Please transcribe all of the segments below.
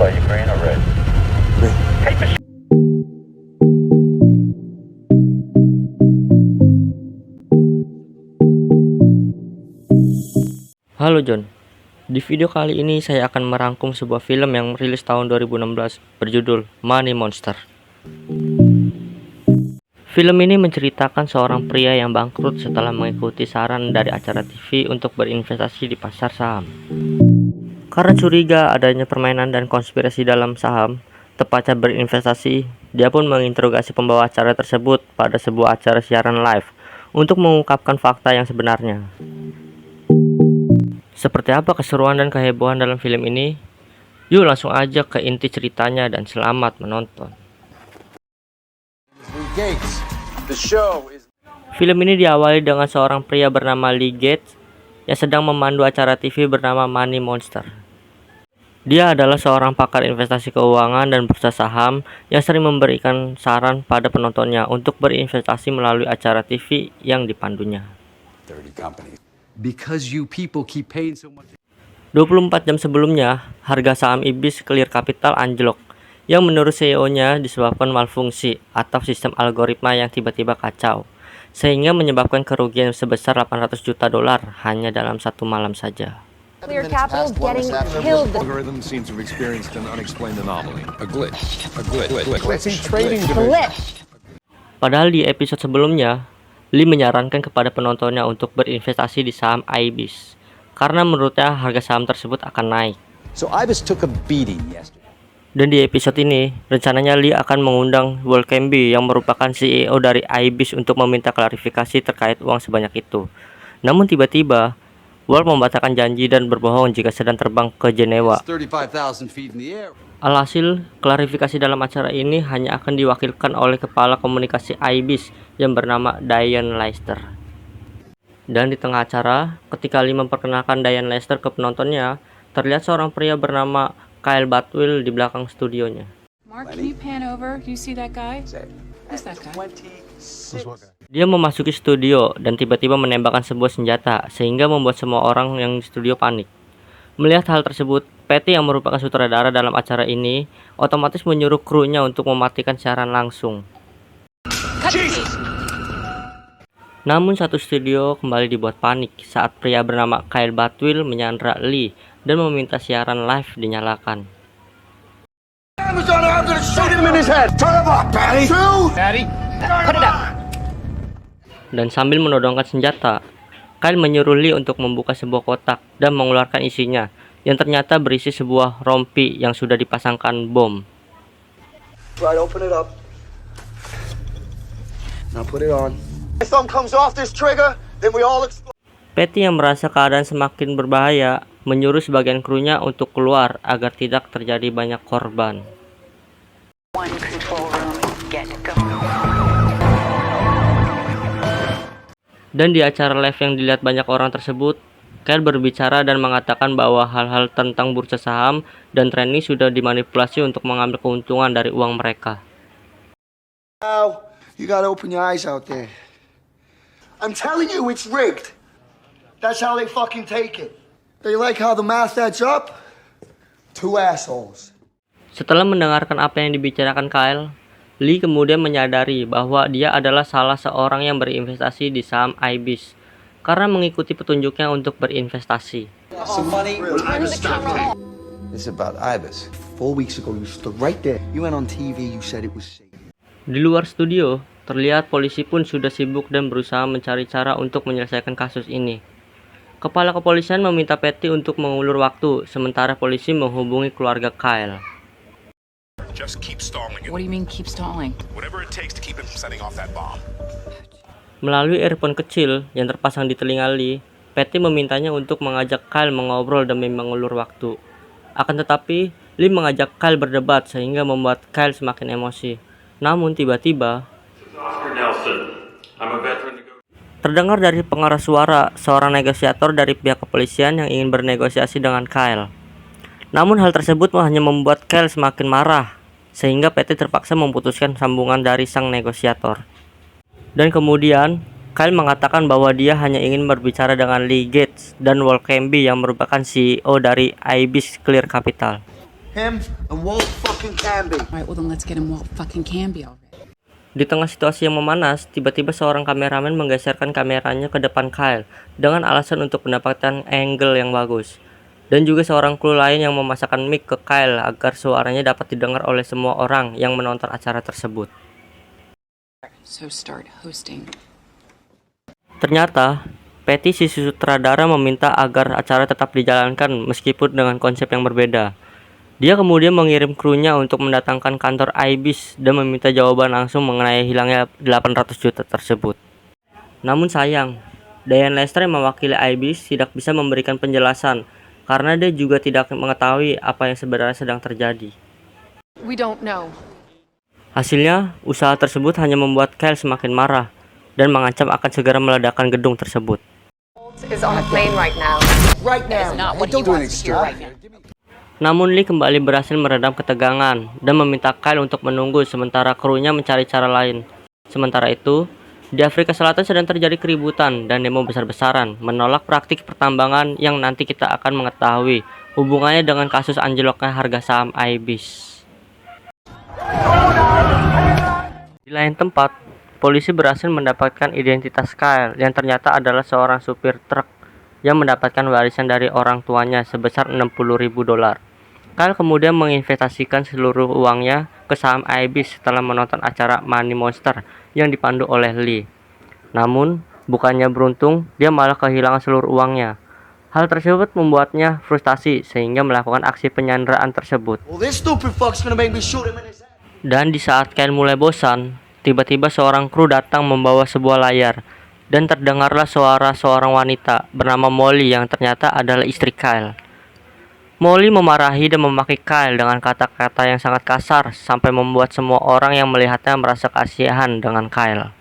Are you green or red? Green. Take the Halo John, di video kali ini saya akan merangkum sebuah film yang rilis tahun 2016 berjudul Money Monster. Film ini menceritakan seorang pria yang bangkrut setelah mengikuti saran dari acara TV untuk berinvestasi di pasar saham. Karena curiga adanya permainan dan konspirasi dalam saham, tepatnya berinvestasi, dia pun menginterogasi pembawa acara tersebut pada sebuah acara siaran live untuk mengungkapkan fakta yang sebenarnya. Seperti apa keseruan dan kehebohan dalam film ini? Yuk langsung aja ke inti ceritanya dan selamat menonton. Film ini diawali dengan seorang pria bernama Lee Gates yang sedang memandu acara TV bernama Money Monster. Dia adalah seorang pakar investasi keuangan dan bursa saham yang sering memberikan saran pada penontonnya untuk berinvestasi melalui acara TV yang dipandunya. 24 jam sebelumnya, harga saham IBIS Clear Capital anjlok, yang menurut CEO-nya disebabkan malfungsi atau sistem algoritma yang tiba-tiba kacau, sehingga menyebabkan kerugian sebesar 800 juta dolar hanya dalam satu malam saja. Clear Capital getting killed. Algorithm seems to have experienced an unexplained anomaly. A glitch. Padahal di episode sebelumnya, Lee menyarankan kepada penontonnya untuk berinvestasi di saham IBIS karena menurutnya harga saham tersebut akan naik. So IBIS took a beating yesterday. Dan di episode ini, rencananya Lee akan mengundang Walt Kemby yang merupakan CEO dari IBIS untuk meminta klarifikasi terkait uang sebanyak itu. Namun tiba-tiba, Walt membatalkan janji dan berbohong jika sedang terbang ke Jenewa. 35,000 feet in the air. Alhasil, klarifikasi dalam acara ini hanya akan diwakilkan oleh kepala komunikasi IBIS yang bernama Diane Lester. Dan di tengah acara, ketika Lee memperkenalkan Diane Lester ke penontonnya, terlihat seorang pria bernama Kyle Batwell di belakang studionya. Mark, can you pan over? Do you see that guy? Who's that guy? Dia memasuki studio dan tiba-tiba menembakkan sebuah senjata sehingga membuat semua orang yang di studio panik. Melihat hal tersebut, Patty yang merupakan sutradara dalam acara ini otomatis menyuruh krunya untuk mematikan siaran langsung. Namun satu studio kembali dibuat panik saat pria bernama Kyle Batwell menyandra Lee dan meminta siaran live dinyalakan. Dan sambil menodongkan senjata, Kyle menyuruh Lee untuk membuka sebuah kotak dan mengeluarkan isinya, yang ternyata berisi sebuah rompi yang sudah dipasangkan bom. Right, open it up. Now put it on. If thumb comes off this trigger, then we all explode. Patty yang merasa keadaan semakin berbahaya, menyuruh sebagian krunya untuk keluar agar tidak terjadi banyak korban. One control room, get going. Dan di acara live yang dilihat banyak orang tersebut, Kyle berbicara dan mengatakan bahwa hal-hal tentang bursa saham dan trading sudah dimanipulasi untuk mengambil keuntungan dari uang mereka. Now, you gotta open your eyes out there. I'm telling you, it's rigged. That's how they fucking take it. They like how the math adds up? Two assholes. Setelah mendengarkan apa yang dibicarakan Kyle, Lee kemudian menyadari bahwa dia adalah salah seorang yang berinvestasi di saham IBIS karena mengikuti petunjuknya untuk berinvestasi. Some money. This is about IBIS. 4 weeks ago, you stood right there. You went on TV, you said it was safe. Di luar studio, terlihat polisi pun sudah sibuk dan berusaha mencari cara untuk menyelesaikan kasus ini. Kepala kepolisian meminta Patty untuk mengulur waktu, sementara polisi menghubungi keluarga Kyle. Just keep stalling it. What do you mean keep stalling? Whatever it takes to keep him from setting off that bomb. Melalui earphone kecil yang terpasang di telinga Lee, Patty memintanya untuk mengajak Kyle mengobrol demi mengulur waktu. Akan tetapi, Lee mengajak Kyle berdebat sehingga membuat Kyle semakin emosi. Namun tiba-tiba, terdengar dari pengeras suara seorang negosiator dari pihak kepolisian yang ingin bernegosiasi dengan Kyle. Namun hal tersebut hanya membuat Kyle semakin marah, sehingga Patty terpaksa memutuskan sambungan dari sang negosiator. Dan kemudian, Kyle mengatakan bahwa dia hanya ingin berbicara dengan Lee Gates dan Walt Kemby yang merupakan CEO dari IBIS Clear Capital. Him and Walt fucking Canby. All right, well then let's get him Walt fucking Canby already. Di tengah situasi yang memanas, tiba-tiba seorang kameramen menggeserkan kameranya ke depan Kyle dengan alasan untuk mendapatkan angle yang bagus. Dan juga seorang kru lain yang memasakkan mic ke Kyle agar suaranya dapat didengar oleh semua orang yang menonton acara tersebut. So start hosting. Ternyata, Patty si sutradara meminta agar acara tetap dijalankan meskipun dengan konsep yang berbeda. Dia kemudian mengirim krunya untuk mendatangkan kantor IBIS dan meminta jawaban langsung mengenai hilangnya 800 juta tersebut. Namun sayang, Diane Lester yang mewakili IBIS tidak bisa memberikan penjelasan karena dia juga tidak mengetahui apa yang sebenarnya sedang terjadi. We don't know. Hasilnya, usaha tersebut hanya membuat Kyle semakin marah dan mengancam akan segera meledakkan gedung tersebut. Is on a plane right now. Right now. Not what Hey, he don't do wants to anything hear right stupid. now. Namun Lee kembali berhasil meredam ketegangan dan meminta Kyle untuk menunggu sementara krunya mencari cara lain. Sementara itu, di Afrika Selatan sedang terjadi keributan dan demo besar-besaran menolak praktik pertambangan yang nanti kita akan mengetahui hubungannya dengan kasus anjloknya harga saham IBIS. Di lain tempat, polisi berhasil mendapatkan identitas Kyle yang ternyata adalah seorang supir truk yang mendapatkan warisan dari orang tuanya sebesar $60.000. Kyle kemudian menginvestasikan seluruh uangnya ke saham IBIS setelah menonton acara Money Monster yang dipandu oleh Lee. Namun, bukannya beruntung, dia malah kehilangan seluruh uangnya. Hal tersebut membuatnya frustasi sehingga melakukan aksi penyanderaan tersebut. Well, this stupid fuck's gonna make me shoot him in his head. Dan di saat Kyle mulai bosan, tiba-tiba seorang kru datang membawa sebuah layar dan terdengarlah suara seorang wanita bernama Molly yang ternyata adalah istri Kyle. Molly memarahi dan memaki Kyle dengan kata-kata yang sangat kasar sampai membuat semua orang yang melihatnya merasa kasihan dengan Kyle.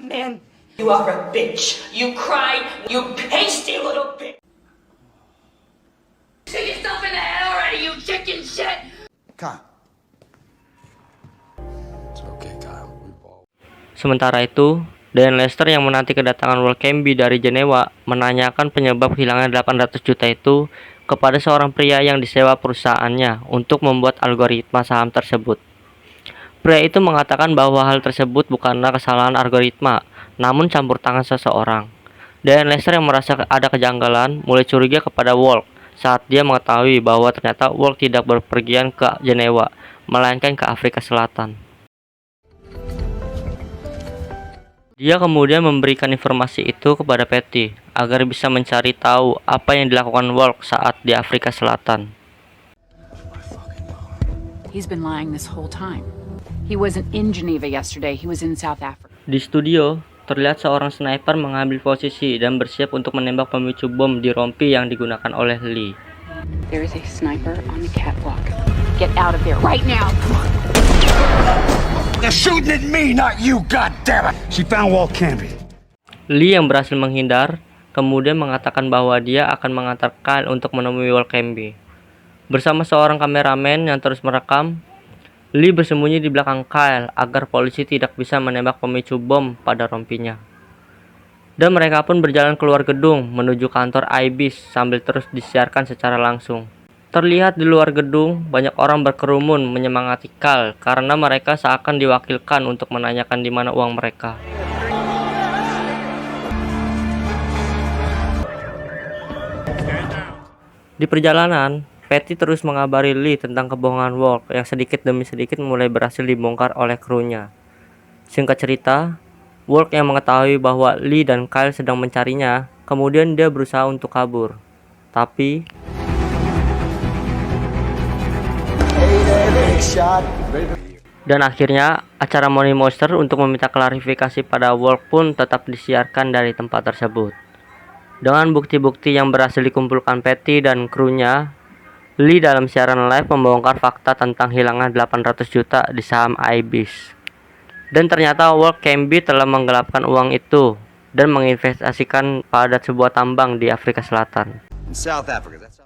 Man, you are a bitch. You cry, you pasty little bitch. Take yourself in the head already, you chicken shit. Kyle. It's okay, Kyle. We've all... Sementara itu, Diane Lester yang menanti kedatangan Walt Canby dari Jenewa menanyakan penyebab hilangnya 800 juta itu kepada seorang pria yang disewa perusahaannya untuk membuat algoritma saham tersebut. Pria itu mengatakan bahwa hal tersebut bukanlah kesalahan algoritma, namun campur tangan seseorang. Diane Lester yang merasa ada kejanggalan mulai curiga kepada Walt saat dia mengetahui bahwa ternyata Walt tidak berpergian ke Jenewa, melainkan ke Afrika Selatan. Dia kemudian memberikan informasi itu kepada Patty agar bisa mencari tahu apa yang dilakukan Walt saat di Afrika Selatan. He's been lying this whole time. He wasn't in Geneva yesterday, he was in South Africa. Di studio, terlihat seorang sniper mengambil posisi dan bersiap untuk menembak pemicu bom di rompi yang digunakan oleh Lee. There is a sniper on the catwalk. Get out of there right now. They're shooting at me, not you, goddammit! She found Walt Canby. Lee yang berhasil menghindar, kemudian mengatakan bahwa dia akan mengantar Kyle untuk menemui Walt Canby. Bersama seorang kameramen yang terus merekam, Lee bersembunyi di belakang Kyle agar polisi tidak bisa menembak pemicu bom pada rompinya. Dan mereka pun berjalan keluar gedung menuju kantor IBIS sambil terus disiarkan secara langsung. Terlihat di luar gedung, banyak orang berkerumun menyemangati Kyle karena mereka seakan diwakilkan untuk menanyakan di mana uang mereka. Di perjalanan, Patty terus mengabari Lee tentang kebohongan Walt yang sedikit demi sedikit mulai berhasil dibongkar oleh krunya. Singkat cerita, Walt yang mengetahui bahwa Lee dan Kyle sedang mencarinya, kemudian dia berusaha untuk kabur. Tapi dan akhirnya, acara Money Monster untuk meminta klarifikasi pada Walt pun tetap disiarkan dari tempat tersebut. Dengan bukti-bukti yang berhasil dikumpulkan Patty dan krunya, Lee dalam siaran live membongkar fakta tentang hilangnya 800 juta di saham IBIS. Dan ternyata Walt Canby telah menggelapkan uang itu dan menginvestasikan pada sebuah tambang di Afrika Selatan. In South Africa, that's...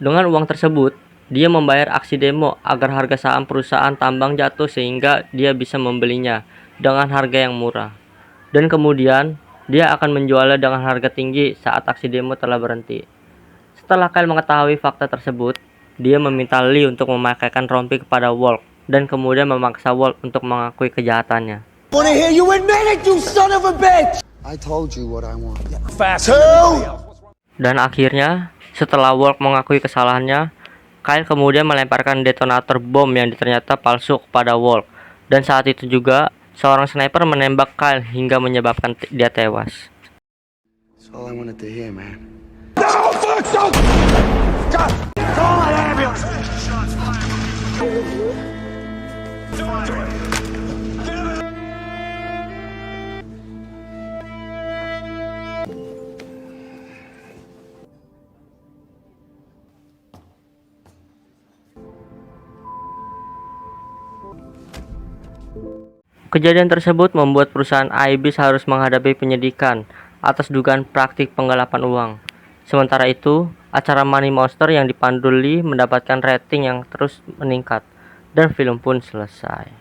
Dengan uang tersebut, dia membayar aksi demo agar harga saham perusahaan tambang jatuh sehingga dia bisa membelinya dengan harga yang murah. Dan kemudian, dia akan menjualnya dengan harga tinggi saat aksi demo telah berhenti. Setelah Kyle mengetahui fakta tersebut, Dia meminta Lee untuk memakaikan rompi kepada Walk dan kemudian memaksa Walk untuk mengakui kejahatannya. Wanna hear you admit it, you son of a bitch! I told you what I want. Fast. Dan akhirnya, setelah Walk mengakui kesalahannya, Kyle kemudian melemparkan detonator bom yang ternyata palsu kepada Walk. Dan saat itu juga, seorang sniper menembak Kyle hingga menyebabkan dia tewas. That's all I wanted to hear, man. No, fuck, don't! God, call an ambulance! Kejadian tersebut membuat perusahaan Ibis harus menghadapi penyidikan atas dugaan praktik penggelapan uang. Sementara itu, acara Money Monster yang dipandu Lee mendapatkan rating yang terus meningkat, dan film pun selesai.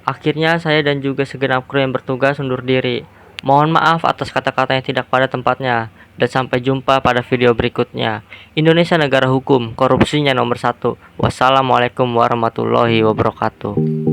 Akhirnya saya dan juga segenap kru yang bertugas undur diri. Mohon maaf atas kata-kata yang tidak pada tempatnya, dan sampai jumpa pada video berikutnya. Indonesia negara hukum, korupsinya nomor 1. Wassalamualaikum warahmatullahi wabarakatuh.